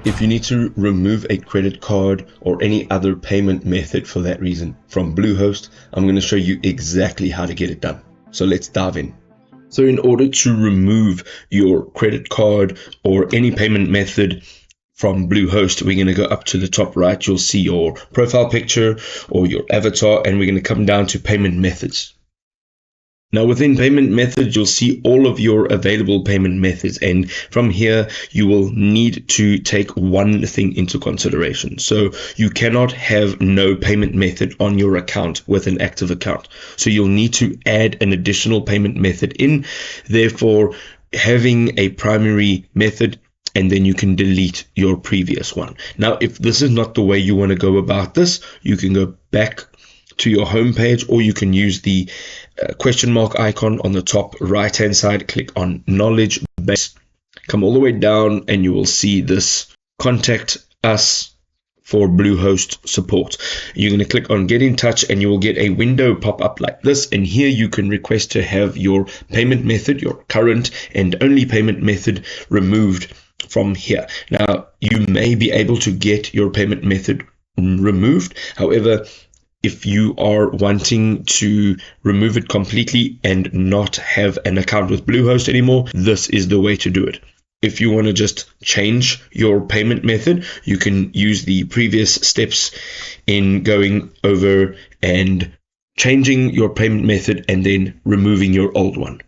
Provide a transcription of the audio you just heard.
If you need to remove a credit card or any other payment method for that reason from Bluehost, I'm going to show you exactly how to get it done. So let's dive in. So in order to remove your credit card or any payment method from Bluehost, we're going to go up to the top right. You'll see your profile picture or your avatar, and we're going to come down to payment methods. Now within payment methods, you'll see all of your available payment methods, and from here you will need to take one thing into consideration. So you cannot have no payment method on your account with an active account. So you'll need to add an additional payment method in, therefore having a primary method, and then you can delete your previous one. Now if this is not the way you want to go about this, you can go back to your home page, or you can use the question mark icon on the top right hand side, click on knowledge base, come all the way down, and you will see this contact us for Bluehost support. You're going to click on get in touch, and you will get a window pop up like this, and here you can request to have your payment method, your current and only payment method, removed from here. Now you may be able to get your payment method removed, however, if you are wanting to remove it completely and not have an account with Bluehost anymore, this is the way to do it. If you want to just change your payment method, you can use the previous steps in going over and changing your payment method and then removing your old one.